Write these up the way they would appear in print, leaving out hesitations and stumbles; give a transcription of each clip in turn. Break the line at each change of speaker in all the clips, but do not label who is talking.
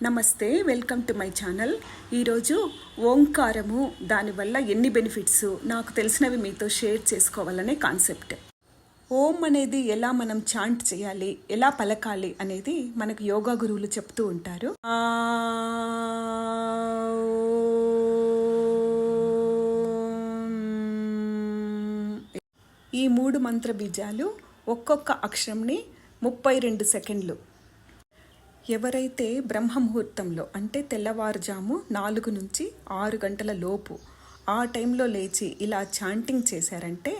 నమస్తే, welcome to my channel. ఈరోజు ఓంకారము దానివల్ల ఎన్ని బెనిఫిట్స్ నాకు తెలిసినవి మీతో షేర్ చేసుకోవాలనే కాన్సెప్ట్. ఓం అనేది ఎలా మనం చాంట్ చేయాలి, ఎలా పలకాలి అనేది మనకు యోగా గురువులు చెప్తూ ఉంటారు. ఈ 3 మంత్ర బీజాలు ఒక్కొక్క అక్షరంని 32 సెకండ్లు. ఎవరైతే బ్రహ్మముహూర్తంలో అంటే తెల్లవారుజాము 4 నుంచి 6 గంటల లోపు ఆ టైంలో లేచి ఇలా చాంటింగ్ చేశారంటే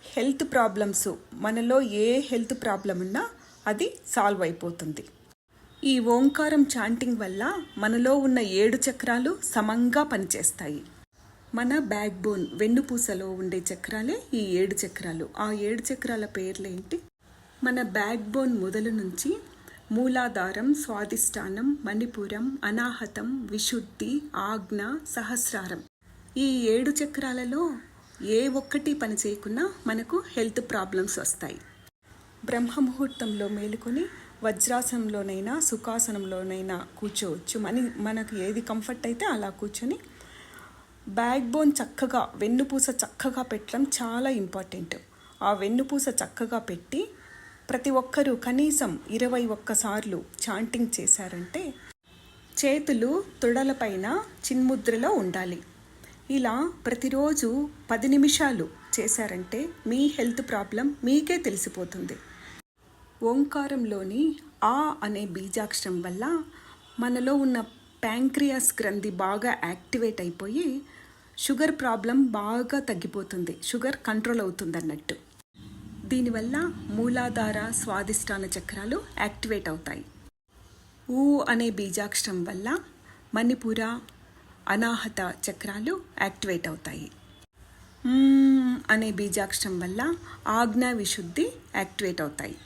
హెల్త్ ప్రాబ్లమ్స్, మనలో ఏ హెల్త్ ప్రాబ్లం ఉన్నా అది సాల్వ్ అయిపోతుంది. ఈ ఓంకారం చాంటింగ్ వల్ల మనలో ఉన్న 7 చక్రాలు సమంగా పనిచేస్తాయి. మన బ్యాక్ బోన్, వెన్నుపూసలో ఉండే చక్రాలే ఈ 7 చక్రాలు. ఆ 7 చక్రాల పేర్లేంటి? మన బ్యాక్ బోన్ మొదలు నుంచి మూలాధారం, స్వాదిష్టానం, మణిపురం, అనాహతం, విశుద్ధి, ఆజ్ఞ, సహస్రారం. ఈ 7 చక్రాలలో ఏ ఒక్కటి పని చేయకున్నా మనకు హెల్త్ ప్రాబ్లమ్స్ వస్తాయి. బ్రహ్మముహూర్తంలో మేలుకొని వజ్రాసనంలోనైనా సుఖాసనంలోనైనా కూర్చోవచ్చు. మనకు ఏది కంఫర్ట్ అయితే అలా కూర్చొని బ్యాక్ బోన్ చక్కగా, వెన్నుపూస చక్కగా పెట్టడం చాలా ఇంపార్టెంట్. ఆ వెన్నుపూస చక్కగా పెట్టి ప్రతి ఒక్కరూ కనీసం 21 సార్లు చాంటింగ్ చేశారంటే చేతులు తొడలపైన చిన్ముద్రలో ఉండాలి. ఇలా ప్రతిరోజు 10 నిమిషాలు చేశారంటే మీ హెల్త్ ప్రాబ్లం మీకే తెలిసిపోతుంది. ఓంకారంలోని ఆ అనే బీజాక్షరం వల్ల మనలో ఉన్న ప్యాంక్రియాస్ గ్రంథి బాగా యాక్టివేట్ అయిపోయి షుగర్ ప్రాబ్లం బాగా తగ్గిపోతుంది. షుగర్ కంట్రోల్ అవుతుంది అన్నట్టు. దీనివల్ల మూలాధార, స్వాదిష్టాన చక్రాలు యాక్టివేట్ అవుతాయి. ఊ అనే బీజాక్షరం వల్ల మణిపుర, అనాహత చక్రాలు యాక్టివేట్ అవుతాయి. అనే బీజాక్షరం వల్ల ఆజ్ఞ, విశుద్ధి యాక్టివేట్ అవుతాయి.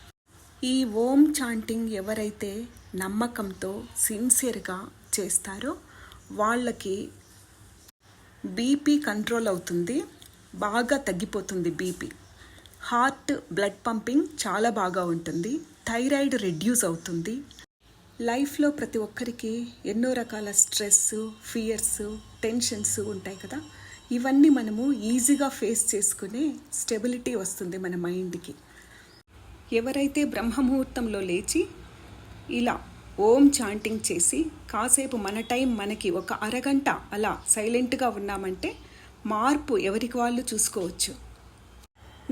ఈ ఓం చాంటింగ్ ఎవరైతే నమ్మకంతో సిన్సియర్గా చేస్తారో వాళ్ళకి బీపీ కంట్రోల్ అవుతుంది, బాగా తగ్గిపోతుంది బీపీ. హార్ట్ బ్లడ్ పంపింగ్ చాలా బాగా ఉంటుంది. థైరాయిడ్ రెడ్యూస్ అవుతుంది. లైఫ్లో ప్రతి ఒక్కరికి ఎన్నో రకాల స్ట్రెస్, ఫియర్స్, టెన్షన్స్ ఉంటాయి కదా. ఇవన్నీ మనము ఈజీగా ఫేస్ చేసుకునే స్టెబిలిటీ వస్తుంది మన మైండ్కి. ఎవరైతే బ్రహ్మముహూర్తంలో లేచి ఇలా ఓం చాంటింగ్ చేసి కాసేపు మన టైం, మనకి ఒక అరగంట అలా సైలెంట్గా ఉన్నామంటే మార్పు ఎవరికి వాళ్ళు చూసుకోవచ్చు.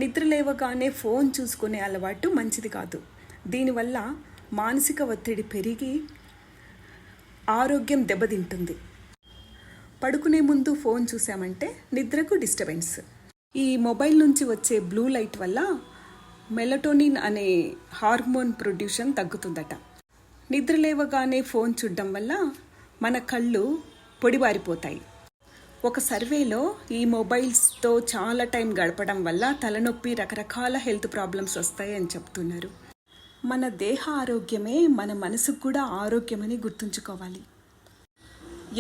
నిద్ర లేవగానే ఫోన్ చూసుకునే అలవాటు మంచిది కాదు. దీనివల్ల మానసిక ఒత్తిడి పెరిగి ఆరోగ్యం దెబ్బతింటుంది. పడుకునే ముందు ఫోన్ చూసామంటే నిద్రకు డిస్టర్బెన్స్. ఈ మొబైల్ నుంచి వచ్చే బ్లూ లైట్ వల్ల మెలటోనిన్ అనే హార్మోన్ ప్రొడ్యూషన్ తగ్గుతుందట. నిద్ర లేవగానే ఫోన్ చూడడం వల్ల మన కళ్ళు పొడిబారిపోతాయి. ఒక సర్వేలో ఈ మొబైల్స్తో చాలా టైం గడపడం వల్ల తలనొప్పి, రకరకాల హెల్త్ ప్రాబ్లమ్స్ వస్తాయి అని చెప్తున్నారు. మన దేహ ఆరోగ్యమే మన మనసుకు కూడా ఆరోగ్యమని గుర్తుంచుకోవాలి.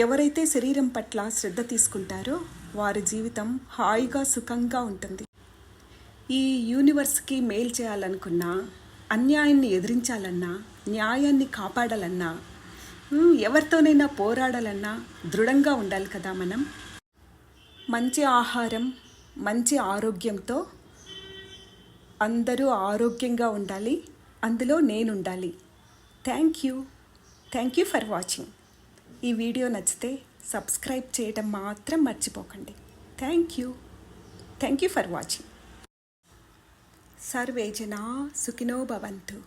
ఎవరైతే శరీరం పట్ల శ్రద్ధ తీసుకుంటారో వారి జీవితం హాయిగా, సుఖంగా ఉంటుంది. ఈ యూనివర్స్కి మేలు చేయాలనుకున్నా, అన్యాయాన్ని ఎదిరించాలన్నా, న్యాయాన్ని కాపాడాలన్నా, ఎవరితోనైనా పోరాడాలన్నా దృఢంగా ఉండాలి కదా మనం. మంచి ఆహారం, మంచి ఆరోగ్యంతో అందరూ ఆరోగ్యంగా ఉండాలి. అందులో నేనుండాలి. Thank you for watching. ఈ వీడియో నచ్చితే సబ్స్క్రైబ్ చేయడం మాత్రం మర్చిపోకండి. Thank you for watching. సర్వే జనా సుఖినో భవంతు.